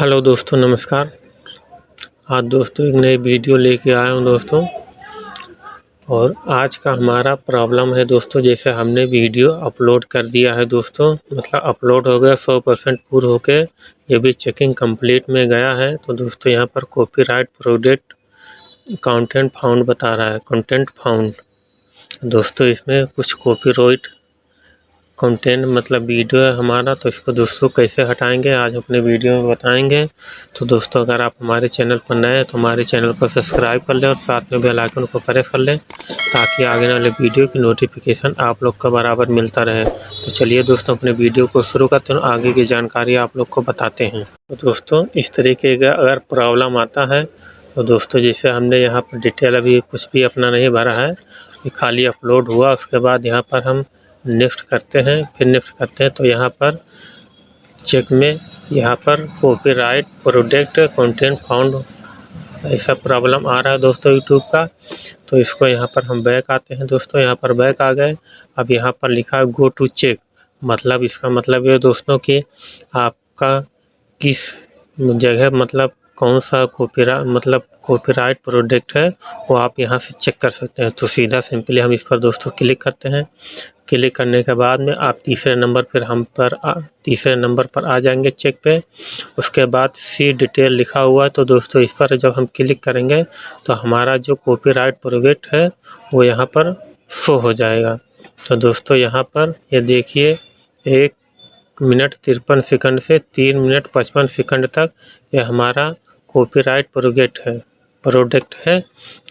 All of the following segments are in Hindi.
हेलो दोस्तों, नमस्कार। आज दोस्तों एक नई वीडियो लेके आया हूँ दोस्तों। और आज का हमारा प्रॉब्लम है दोस्तों, जैसे हमने वीडियो अपलोड कर दिया है दोस्तों, मतलब अपलोड हो गया 100% पूर्ण होके, ये भी चेकिंग कंप्लीट में गया है। तो दोस्तों यहाँ पर कॉपीराइट प्रोटेक्ट कंटेंट फाउंड बता रहा है, कंटेंट फाउंड। दोस्तों इसमें कुछ कॉपीराइट कंटेंट मतलब वीडियो है हमारा, तो इसको दोस्तों कैसे हटाएंगे आज अपने वीडियो में बताएंगे। तो दोस्तों अगर आप हमारे चैनल पर नए हैं तो हमारे चैनल को सब्सक्राइब कर लें और साथ में बेल आइकन को प्रेस कर लें, ताकि आगे वाले वीडियो की नोटिफिकेशन आप लोग का बराबर मिलता रहे। तो चलिए दोस्तों अपने वीडियो को शुरू करते हैं, आगे की जानकारी आप लोग को बताते हैं। तो दोस्तों इस तरीके का अगर प्रॉब्लम आता है तो दोस्तों जैसे हमने यहाँ पर डिटेल अभी कुछ भी अपना नहीं भरा है, ये खाली अपलोड हुआ, उसके बाद यहाँ पर हम नेक्स्ट करते हैं, फिर नेक्स्ट करते हैं तो यहाँ पर चेक में यहाँ पर कॉपीराइट प्रोटेक्ट कंटेंट फाउंड ऐसा प्रॉब्लम आ रहा है दोस्तों यूट्यूब का। तो इसको यहाँ पर हम बैक आते हैं दोस्तों, यहाँ पर बैक आ गए। अब यहाँ पर लिखा है गो टू चेक, मतलब इसका मतलब ये दोस्तों कि आपका किस जगह मतलब कौन सा कॉपीराइट प्रोटेक्ट है वो आप यहाँ से चेक कर सकते हैं। तो सीधा सिंपली हम इस पर दोस्तों क्लिक करते हैं। क्लिक करने के बाद में आप तीसरे नंबर पर आ जाएंगे चेक पे। उसके बाद सी डिटेल लिखा हुआ है, तो दोस्तों इस पर जब हम क्लिक करेंगे तो हमारा जो कॉपीराइट प्रोटेक्ट है वो यहाँ पर शो हो जाएगा। तो दोस्तों यहाँ पर ये देखिए 1 मिनट 53 सेकंड से 3 मिनट 55 सेकंड तक ये हमारा कॉपीराइट प्रोटेक्ट है।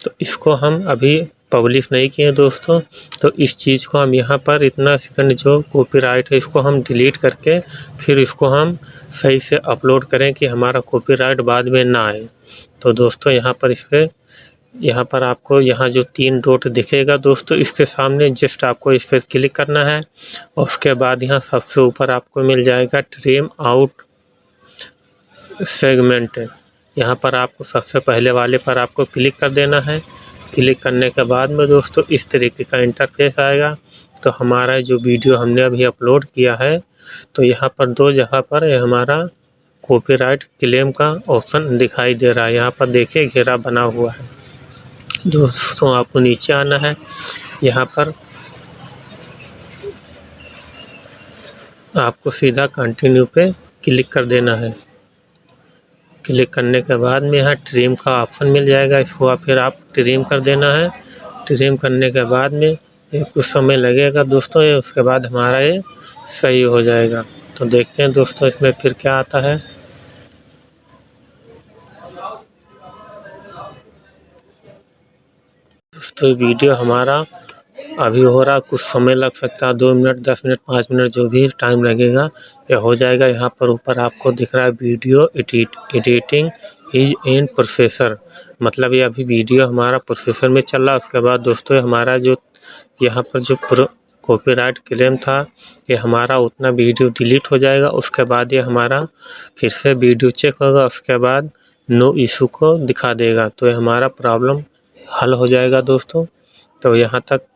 तो इसको हम अभी पब्लिश नहीं किए दोस्तों, तो इस चीज़ को हम यहाँ पर इतना सेकंड जो कॉपीराइट है इसको हम डिलीट करके फिर इसको हम सही से अपलोड करें कि हमारा कॉपीराइट बाद में ना आए। तो दोस्तों यहाँ पर आपको यहाँ जो 3 डॉट दिखेगा दोस्तों, इसके सामने जस्ट आपको इस पर क्लिक करना है। और उसके बाद यहाँ सबसे ऊपर आपको मिल जाएगा ट्रिम आउट सेगमेंट, यहाँ पर आपको सबसे पहले वाले पर आपको क्लिक कर देना है। क्लिक करने के बाद में दोस्तों इस तरीके का इंटरफेस आएगा। तो हमारा जो वीडियो हमने अभी अपलोड किया है, तो यहाँ पर 2 जगह पर हमारा कॉपीराइट क्लेम का ऑप्शन दिखाई दे रहा है। यहाँ पर देखिए घेरा बना हुआ है दोस्तों, आपको नीचे आना है। यहाँ पर आपको सीधा कंटिन्यू पे क्लिक कर देना है। क्लिक करने के बाद में यहाँ ट्रिम का ऑप्शन मिल जाएगा, इसको फिर आप ट्रिम कर देना है। ट्रिम करने के बाद में ये कुछ समय लगेगा दोस्तों, ये उसके बाद हमारा ये सही हो जाएगा। तो देखते हैं दोस्तों इसमें फिर क्या आता है। दोस्तों वीडियो हमारा अभी हो रहा, कुछ समय लग सकता है, 2 मिनट 10 मिनट 5 मिनट जो भी टाइम लगेगा ये हो जाएगा। यहाँ पर ऊपर आपको दिख रहा है video editing is in processor, मतलब ये अभी वीडियो हमारा प्रोसेसर में चल रहा है। उसके बाद दोस्तों हमारा जो यहाँ पर जो कॉपीराइट क्लेम था ये हमारा उतना वीडियो डिलीट हो जाएगा। उसके बाद ये हमारा फिर से वीडियो चेक होगा, उसके बाद नो इशू को दिखा देगा। तो ये हमारा प्रॉब्लम हल हो जाएगा दोस्तों। तो यहाँ तक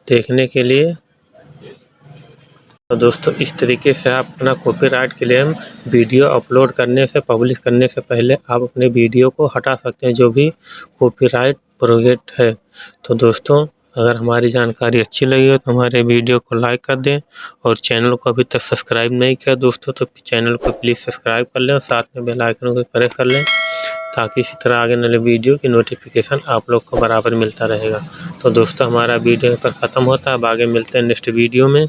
देखने के लिए तो दोस्तों इस तरीके से आप अपना कॉपीराइट क्लेम वीडियो अपलोड करने से पब्लिश करने से पहले आप अपने वीडियो को हटा सकते हैं जो भी कॉपीराइट प्रोटेक्ट है। तो दोस्तों अगर हमारी जानकारी अच्छी लगी हो तो हमारे वीडियो को लाइक कर दें, और चैनल को अभी तक सब्सक्राइब नहीं किया दोस्तों तो चैनल को प्लीज़ सब्सक्राइब कर लें और साथ में बेल आइकन को प्रेस कर लें, ताकि इसी तरह आगे वाले वीडियो की नोटिफिकेशन आप लोग को बराबर मिलता रहेगा। तो दोस्तों हमारा वीडियो पर ख़त्म होता है, अब आगे मिलते हैं नेक्स्ट वीडियो में।